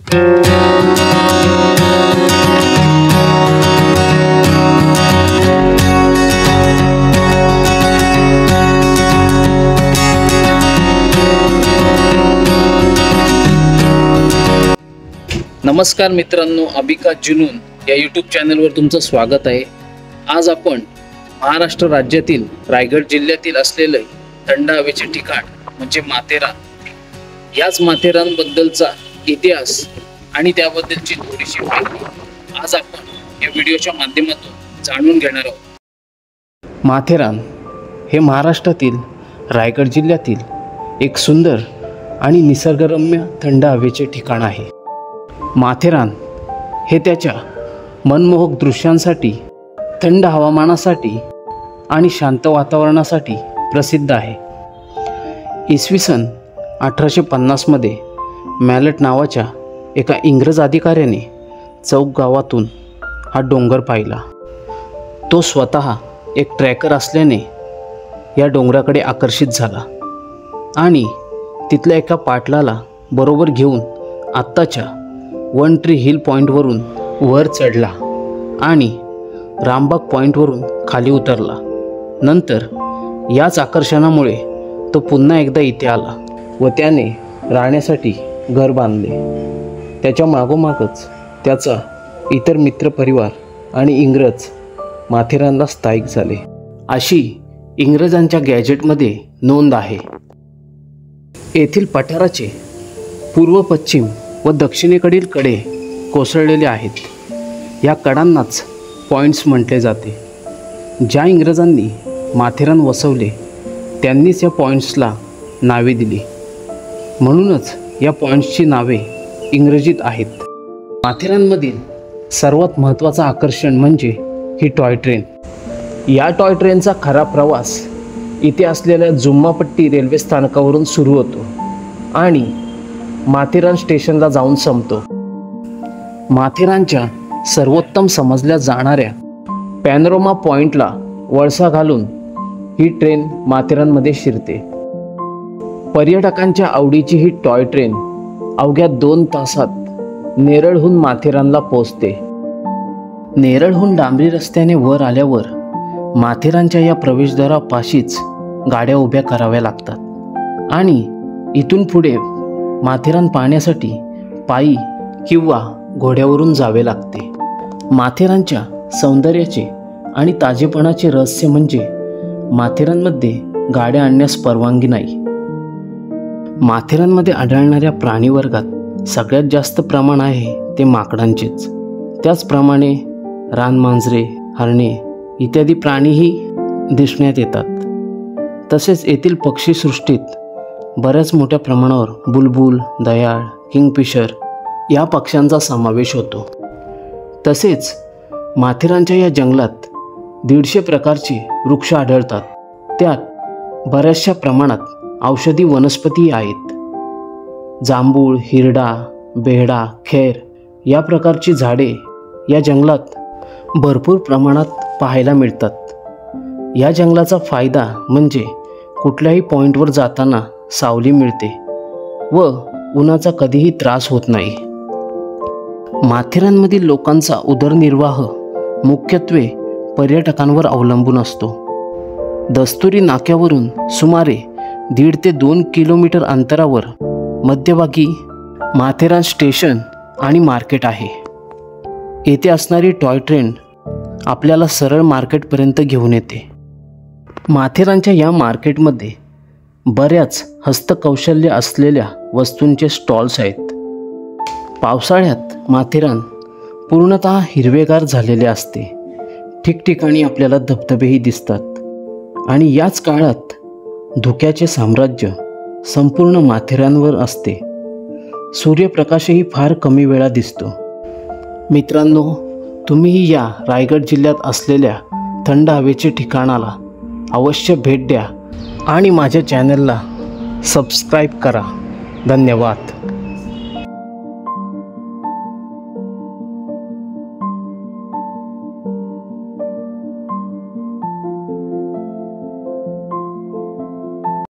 नमस्कार मित्रांनो, अबिका जुनून या यूट्यूब चॅनलवर तुमचं स्वागत आहे। आज आपण महाराष्ट्र राज्यातील रायगड जिल्ह्यातील असलेले थंड हवेचे ठिकाण म्हणजे माथेरान, याच माथेरानबद्दलचा इतिहास आणि त्याबद्दलची थोडीशी माहिती आज आपण या व्हिडिओच्या माध्यमातून जाणून घेणार आहोत। माथेरान हे महाराष्ट्रातील रायगड जिल्ह्यातील एक सुंदर आणि निसर्गरम्य थंड हवेचे ठिकाण आहे। माथेरान हे त्याच्या मनमोहक दृश्यांसाठी, थंड हवामानासाठी आणि शांत वातावरणासाठी प्रसिद्ध आहे। इसवी सन 1850 मध्ये मॅलट नावाच्या एका इंग्रज अधिकाऱ्याने चौक गावातून हा डोंगर पाहिला। तो स्वतः एक ट्रॅकर असल्याने या डोंगराकडे आकर्षित झाला आणि तिथल्या एका पाटलाला बरोबर घेऊन आत्ताच्या वन ट्री हिल पॉईंटवरून वर चढला आणि रामबाग पॉईंटवरून खाली उतरला। नंतर याच आकर्षणामुळे तो पुन्हा एकदा इथे आला व त्याने राहण्यासाठी घर बांधले। त्याच्या मागोमागच त्याचा इतर मित्रपरिवार आणि इंग्रज माथेरानला स्थायिक झाले, अशी इंग्रजांच्या गॅजेटमध्ये नोंद आहे। येथील पठाराचे पूर्व, पश्चिम व दक्षिणेकडील कडे कोसळलेले आहेत। या कडांनाच पॉईंट्स म्हटले जाते। ज्या इंग्रजांनी माथेरान वसवले त्यांनीच या पॉईंट्सला नावे दिली, म्हणूनच या पॉईंट्सची नावे इंग्रजीत आहेत। माथेरानमधील सर्वात महत्त्वाचं आकर्षण म्हणजे ही टॉय ट्रेन। या टॉय ट्रेनचा खरा प्रवास इथे असलेल्या जुम्मापट्टी रेल्वे स्थानकावरून सुरू होतो आणि माथेरान स्टेशनला जाऊन संपतो। माथेरानच्या सर्वोत्तम समजल्या जाणाऱ्या पॅनोरमा पॉईंटला वळसा घालून ही ट्रेन माथेरानमध्ये शिरते। पर्यटकांच्या आवडीची ही टॉय ट्रेन अवघ्या 2 तासात नेरळहून माथेरानला पोहोचते। नेरळहून डांबरी रस्त्याने वर आल्यावर माथेरानच्या या प्रवेशद्वारापाशीच गाड्या उभ्या कराव्या लागतात आणि इथून पुढे माथेरान पाहण्यासाठी पायी किंवा घोड्यावरून जावे लागते। माथेरानच्या सौंदर्याचे आणि ताजेपणाचे रहस्य म्हणजे माथेरानमध्ये गाड्या आणण्यास परवानगी नाही। माथेरानमध्ये आढळणाऱ्या प्राणीवर्गात सगळ्यात जास्त प्रमाण आहे ते माकडांचेच। त्याचप्रमाणे रानमांजरे, हरणे इत्यादी प्राणीही दिसण्यात येतात। तसेच येथील पक्षीसृष्टीत बऱ्याच मोठ्या प्रमाणावर बुलबुल, दयाळ, किंगफिशर या पक्ष्यांचा समावेश होतो। तसेच माथेरानच्या या जंगलात 150 प्रकारचे वृक्ष आढळतात। त्यात बऱ्याचशा प्रमाणात औषधी वनस्पती आहेत। जांभूळ, हिरडा, बेहडा, खैर या प्रकारची झाडे या जंगलात भरपूर प्रमाणात पाहायला मिळतात। या जंगलाचा फायदा म्हणजे कुठल्याही पॉईंटवर जाताना सावली मिळते व उन्हाचा कधीही त्रास होत नाही। माथेरानमधील लोकांचा उदरनिर्वाह मुख्यत्वे पर्यटकांवर अवलंबून असतो। दस्तुरी नाक्यावरून सुमारे 1.5 ते 2 किलोमीटर अंतरावर मध्यभागी माथेरान स्टेशन आणि मार्केट आहे। येथे असणारी टॉय ट्रेन आपल्याला सरळ मार्केटपर्यंत घेऊन येते। माथेरानच्या या मार्केटमध्ये बऱ्याच हस्तकौशल्य असलेल्या वस्तूंचे स्टॉल्स आहेत। पावसाळ्यात माथेरान पूर्णतः हिरवेगार झालेले असते। ठिकठिकाणी आपल्याला धबधबेही दिसतात आणि याच काळात धुक्याचे साम्राज्य संपूर्ण माथेरानवर असते। सूर्यप्रकाशही फार कमी वेळा दिसतो। मित्रांनो, तुम्हीही या रायगड जिल्ह्यात असलेल्या थंड हवेच्या ठिकाणाला अवश्य भेट द्या आणि माझ्या चॅनलला सबस्क्राईब करा। धन्यवाद।